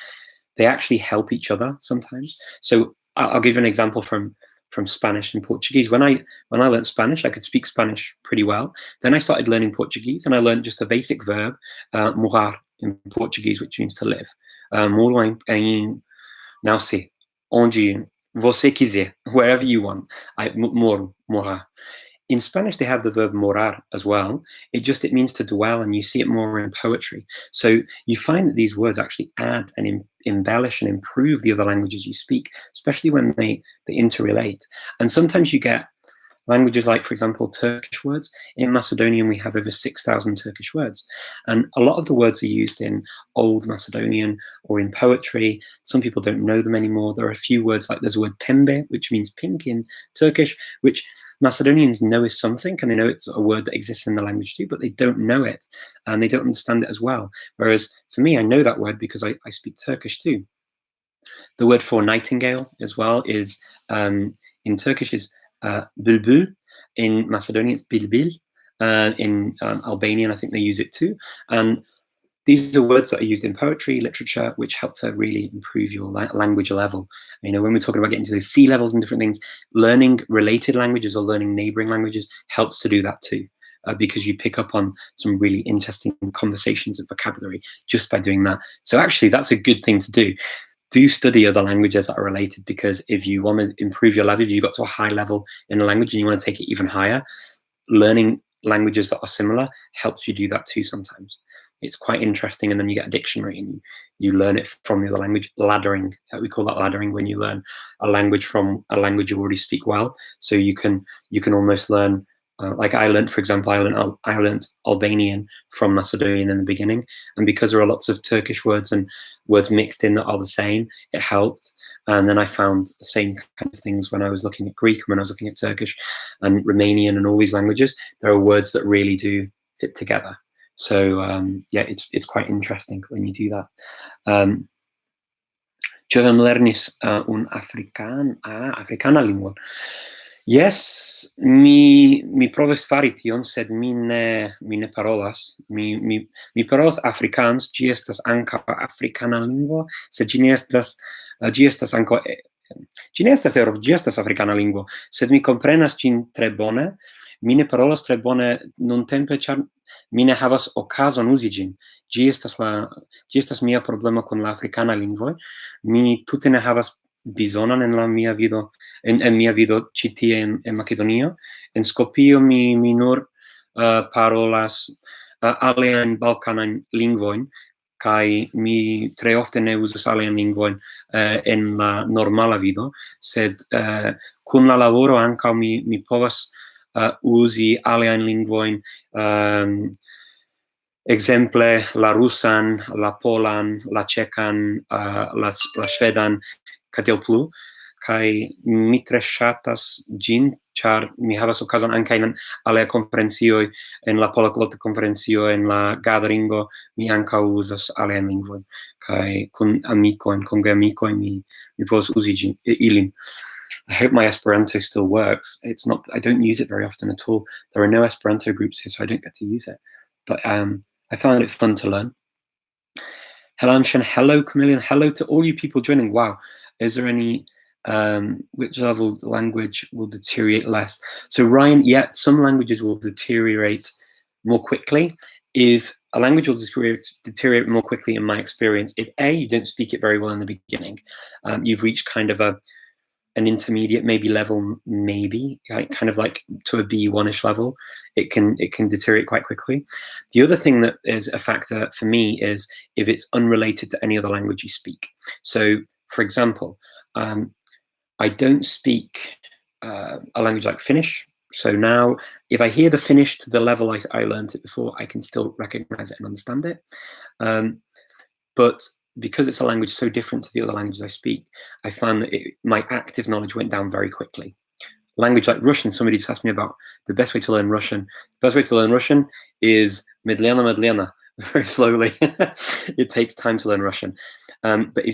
they actually help each other sometimes. So I'll give you an example from Spanish and Portuguese. When I learned Spanish, I could speak Spanish pretty well. Then I started learning Portuguese, and I learned just a basic verb, morar in Portuguese, which means to live. Moro em não sei, onde você quiser, wherever you want. Moro, morar. In Spanish, they have the verb morar as well. It means to dwell, and you see it more in poetry. So you find that these words actually add and embellish and improve the other languages you speak, especially when they interrelate. And sometimes you get languages like, for example, Turkish words. In Macedonian, we have over 6,000 Turkish words. And a lot of the words are used in Old Macedonian or in poetry. Some people don't know them anymore. There are a few words, like there's a word pembe, which means pink in Turkish, which Macedonians know is something, and they know it's a word that exists in the language too, but they don't know it, and they don't understand it as well. Whereas for me, I know that word because I speak Turkish too. The word for nightingale as well is, in Turkish, is bulbul. In Macedonian, it's bilbil. In Albanian, I think they use it too. And these are words that are used in poetry, literature, which help to really improve your language level. When we're talking about getting to those C levels and different things, learning related languages or learning neighboring languages helps to do that too. Because you pick up on some really interesting conversations and vocabulary just by doing that. So actually, that's a good thing to do. Do study other languages that are related, because if you want to improve your level, you got to a high level in a language and you want to take it even higher, learning languages that are similar helps you do that too sometimes. It's quite interesting, and then you get a dictionary and you learn it from the other language. Laddering, we call that laddering, when you learn a language from a language you already speak well. So you can almost learn. Like I learned, for example, I learned Albanian from Macedonian in the beginning, and because there are lots of Turkish words and words mixed in that are the same, it helped. And then I found the same kind of things when I was looking at Greek and when I was looking at Turkish and Romanian and all these languages. There are words that really do fit together. So yeah, it's quite interesting when you do that. Ĉevem lernis un afrikana lingvon. Yes, mi provas fari tion, sed mi ne parolas. Mi parolas afrikaans, ĝi estas ankaŭ afrikana lingvo, sed ĝi ne estas ankaŭ ĝi ne estas ĝi estas afrikana lingvo, sed mi komprenas ĝin tre bone. Mi ne parolas tre bone nuntempe, ĉar mi ne havas okazon uzi ĝin. Ĝi estas mia problemo kun la afrikana lingvoj. Mi tute ne havas bizonan en mia vido ĉi tie en Makedonio. En Skopjo mi nur parolas aliajn balkanajn lingvojn, kaj mi tre ofte ne uzas aliajn lingvojn en la normala vido, sed kun la laboro ankaŭ mi povas uzi aliajn lingvojn, ekzemple la rusan, la polan, la ĉekan, la ŝvedan, kaj tiel plu. Kaj mi tre ŝatas ĝin, ĉar mi havas okazon ankaŭ en aliaj konferencioj, en la Polyglot konferencio, en la gatheringo, mi ankaŭ uzas aliajn lingvojn. Kaj kun geamikoj mi povas uzi ilin. I hope my Esperanto still works. It's not. I don't use it very often at all. There are no Esperanto groups here, so I don't get to use it. But I found it fun to learn. Hello, Anshan. Hello, Chameleon. Hello to all you people joining. Wow. Is there any, which level of the language will deteriorate less? So Ryan, yeah, some languages will deteriorate more quickly. If a language will deteriorate more quickly, in my experience, if A, you don't speak it very well in the beginning, you've reached kind of an intermediate, maybe level, kind of like to a B1-ish level, it can deteriorate quite quickly. The other thing that is a factor for me is if it's unrelated to any other language you speak. So, for example, I don't speak a language like Finnish. So now, if I hear the Finnish to the level I learned it before, I can still recognize it and understand it. But because it's a language so different to the other languages I speak, I found that my active knowledge went down very quickly. Language like Russian, somebody just asked me about the best way to learn Russian. The best way to learn Russian is medlena, very slowly. It takes time to learn Russian. But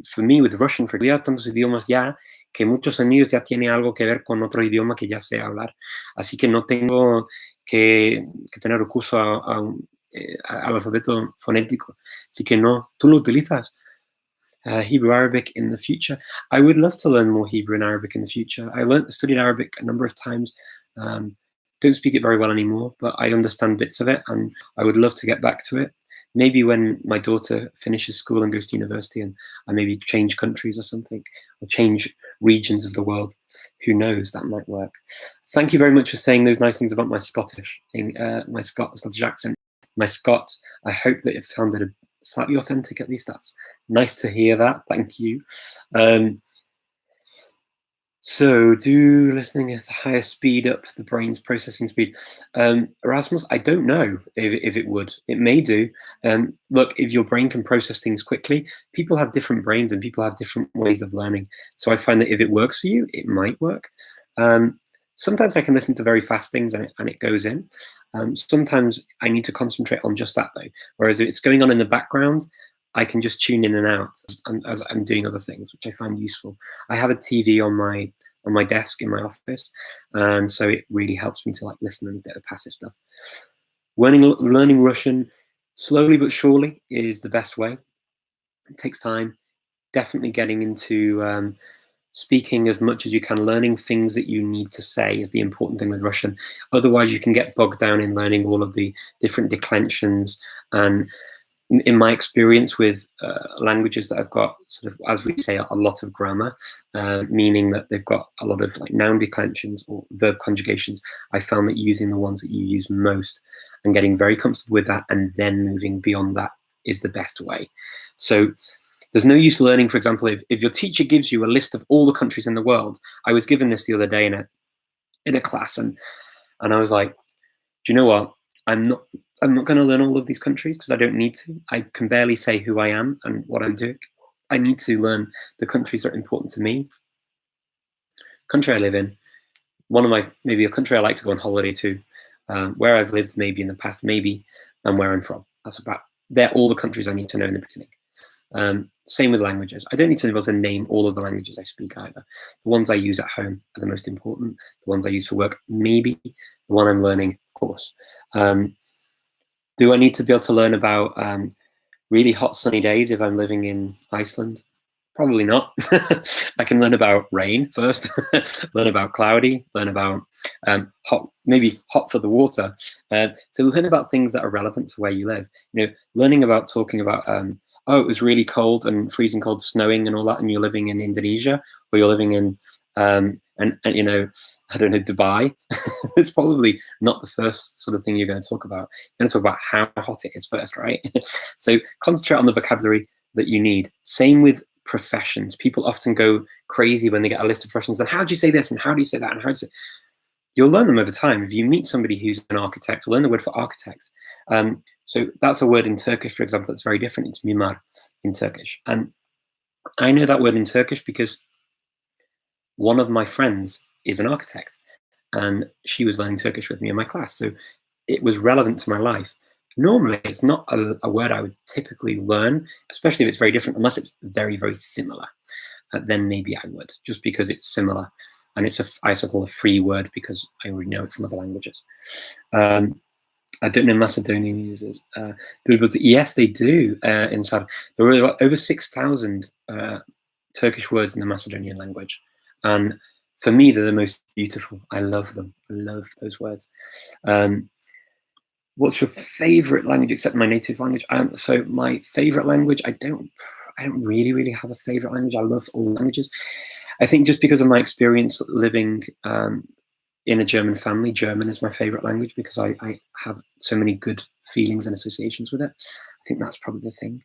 for me, with Russian, for tantos idiomas ya, que muchos sonidos ya tienen algo que ver con otro idioma que ya sé hablar. Así que no tengo que tener recurso al alfabeto fonético. Así que no, tú lo utilizas. Hebrew, Arabic in the future. I would love to learn more Hebrew and Arabic in the future. I studied Arabic a number of times. Don't speak it very well anymore, but I understand bits of it, and I would love to get back to it. Maybe when my daughter finishes school and goes to university, and I maybe change countries or something, or change regions of the world. Who knows? That might work. Thank you very much for saying those nice things about my Scottish, my Scottish accent. My Scots, I hope that it sounded slightly authentic, at least. That's nice to hear that. Thank you. So do listening at a higher speed up the brain's processing speed? Erasmus, I don't know if it would. It may do. Look, if your brain can process things quickly, people have different brains and people have different ways of learning. So I find that if it works for you, it might work. Sometimes I can listen to very fast things and it goes in. Sometimes I need to concentrate on just that though. Whereas if it's going on in the background, I can just tune in and out as I'm doing other things, which I find useful. I have a TV on my desk in my office, and so it really helps me to like listen and get the passive stuff. Learning Russian slowly but surely is the best way. It takes time. Definitely getting into speaking as much as you can, learning things that you need to say is the important thing with Russian. Otherwise, you can get bogged down in learning all of the different declensions and in my experience with languages that have got sort of, as we say, a lot of grammar, meaning that they've got a lot of like noun declensions or verb conjugations, I found that using the ones that you use most and getting very comfortable with that and then moving beyond that is the best way. So there's no use learning, for example, if your teacher gives you a list of all the countries in the world. I was given this the other day in a class, and I was like, do you know what? I'm not going to learn all of these countries because I don't need to. I can barely say who I am and what I'm doing. I need to learn the countries that are important to me. Country I live in, maybe a country I like to go on holiday to, where I've lived maybe in the past, maybe, and where I'm from. They're all the countries I need to know in the beginning. Same with languages. I don't need to be able to name all of the languages I speak either. The ones I use at home are the most important. The ones I use for work, maybe. The one I'm learning, of course. Do I need to be able to learn about really hot sunny days if I'm living in Iceland? Probably not. I can learn about rain first, learn about cloudy, learn about hot, maybe hot for the water. So learn about things that are relevant to where you live. You know, learning about talking about, oh, it was really cold and freezing cold, snowing and all that, and you're living in Indonesia, or you're living in, and you know, I don't know, Dubai. It's probably not the first sort of thing you're going to talk about. You're going to talk about how hot it is first, right? So concentrate on the vocabulary that you need. Same with professions. People often go crazy when they get a list of professions. And how do you say this? And how do you say that? And how do you say... You'll learn them over time. If you meet somebody who's an architect, learn the word for architect. So that's a word in Turkish, for example, that's very different. It's mimar in Turkish. And I know that word in Turkish because one of my friends is an architect, and she was learning Turkish with me in my class. So it was relevant to my life. Normally, it's not a word I would typically learn, especially if it's very different, unless it's very, very similar. Then maybe I would, just because it's similar. And it's I call a free word because I already know it from other languages. I don't know Macedonian uses. Yes, they do. Inside there were over 6,000 Turkish words in the Macedonian language, and for me, they're the most beautiful. I love them. I love those words. What's your favorite language except my native language? So my favorite language, I don't really have a favorite language. I love all languages. I think just because of my experience living in a German family, German is my favorite language because I have so many good feelings and associations with it. I think that's probably the thing.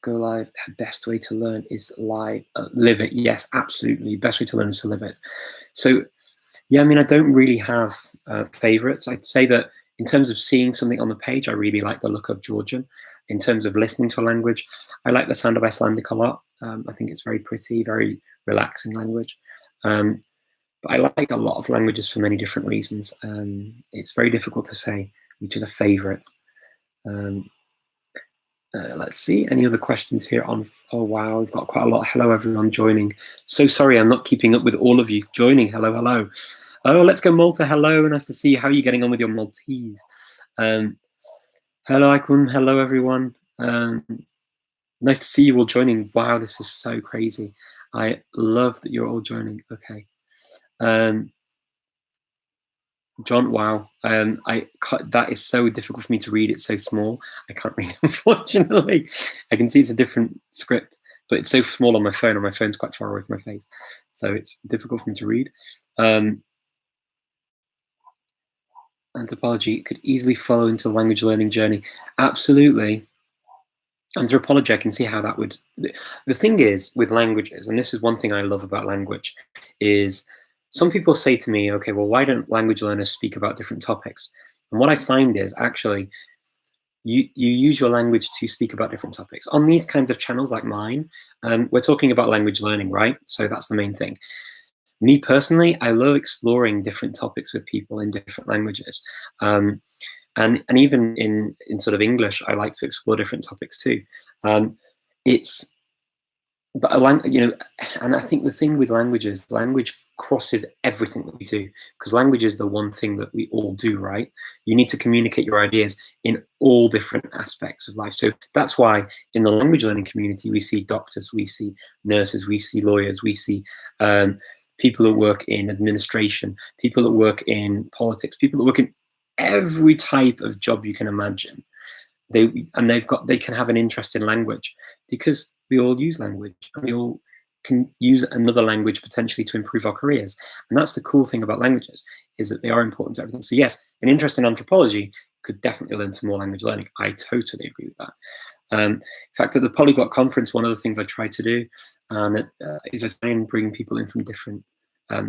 Go live, best way to learn is live. Live it. Yes, absolutely. Best way to learn is to live it. So yeah, I mean, I don't really have favorites. I'd say that in terms of seeing something on the page, I really like the look of Georgian. In terms of listening to a language, I like the sound of Icelandic a lot. I think it's very pretty, very relaxing language. But I like a lot of languages for many different reasons. It's very difficult to say which is a favorite. Let's see, any other questions here on, oh wow, we've got quite a lot. Hello everyone joining. So sorry I'm not keeping up with all of you joining. Hello, hello. Oh, let's go Malta. Hello, nice to see you. How are you getting on with your Maltese? Hello Ikun, hello everyone. Nice to see you all joining. Wow, this is so crazy. I love that you're all joining. Okay. John, wow. That is so difficult for me to read. It's so small. I can't read it, unfortunately. I can see it's a different script, but it's so small on my phone, and my phone's quite far away from my face. So it's difficult for me to read. Anthropology could easily follow into the language learning journey. Absolutely. Anthropology, I can see how that would... The thing is with languages, and this is one thing I love about language, is some people say to me, okay, well, why don't language learners speak about different topics? And what I find is actually you use your language to speak about different topics. On these kinds of channels like mine, we're talking about language learning, right? So that's the main thing. Me personally, I love exploring different topics with people in different languages. And even in sort of English, I like to explore different topics too. But you know, and I think the thing with languages, language crosses everything that we do, because language is the one thing that we all do, right? You need to communicate your ideas in all different aspects of life. So that's why in the language learning community, we see doctors, we see nurses, we see lawyers, we see people that work in administration, people that work in politics, people that work in every type of job you can imagine. They can have an interest in language because we all use language and we all can use another language potentially to improve our careers. And that's the cool thing about languages, is that they are important to everything. So yes, an interest in anthropology could definitely lead to more language learning. I totally agree with that. In fact, at the Polyglot conference, one of the things I try to do is I try and bring people in from different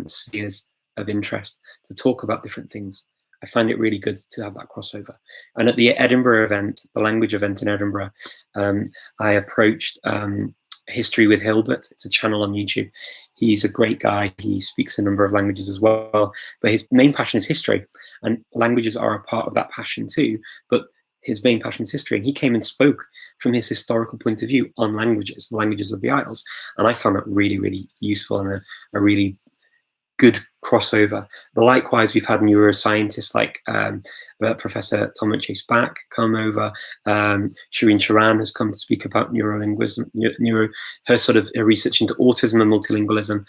spheres of interest to talk about different things. I find it really good to have that crossover. And at the Edinburgh event, the language event in Edinburgh, I approached History with Hilbert. It's a channel on YouTube. He's a great guy. He speaks a number of languages as well, but his main passion is history, and languages are a part of that passion too. But his main passion is history, and he came and spoke from his historical point of view on languages, the languages of the Isles, and I found that really, really useful and a really good crossover. But likewise, we've had neuroscientists like Professor Tom Chase Back come over. Shireen Charan has come to speak about neurolinguism, her sort of her research into autism and multilingualism.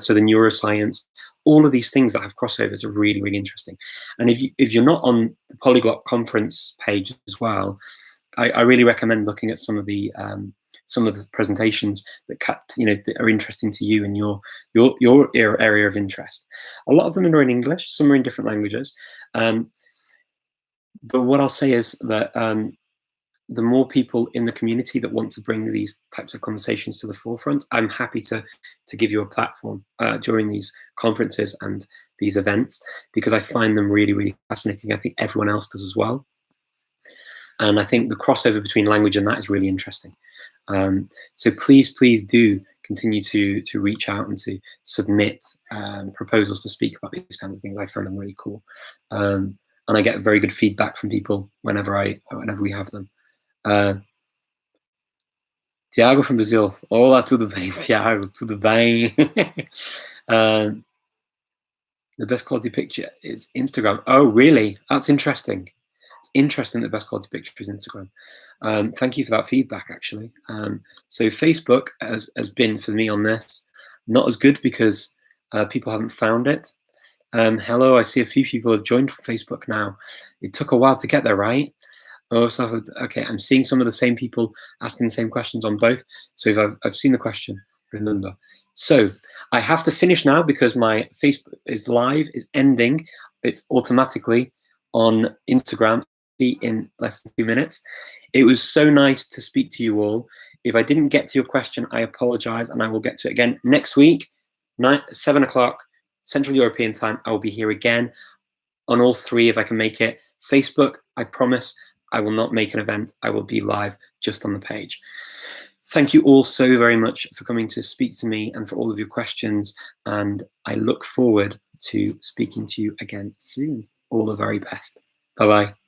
So the neuroscience, all of these things that have crossovers are really, really interesting. And if you're not on the Polyglot conference page as well, I really recommend looking at some of the presentations that are interesting to you and your area of interest. A lot of them are in English, some are in different languages. But what I'll say is that the more people in the community that want to bring these types of conversations to the forefront, I'm happy to give you a platform during these conferences and these events, because I find them really, really fascinating. I think everyone else does as well. And I think the crossover between language and that is really interesting. So please do continue to reach out and to submit proposals to speak about these kinds of things. I find them really cool. And I get very good feedback from people whenever we have them. Tiago from Brazil. Olá, tudo bem, Tiago? Tudo bem? The best quality picture is Instagram. Oh, really? That's interesting. It's interesting that the best quality picture is Instagram. Thank you for that feedback, actually. So Facebook has been, for me on this, not as good because people haven't found it. Hello, I see a few people have joined from Facebook now. It took a while to get there, right? Oh, so, okay, I'm seeing some of the same people asking the same questions on both. So if I've seen the question, remember. So I have to finish now because my Facebook is live, it's ending. It's automatically on Instagram in less than 2 minutes. It was so nice to speak to you all. If I didn't get to your question, I apologize, and I will get to it again next week, 7 o'clock Central European time. I will be here again on all three if I can make it. Facebook, I promise I will not make an event. I will be live just on the page. Thank you all so very much for coming to speak to me and for all of your questions. And I look forward to speaking to you again soon. All the very best. Bye-bye.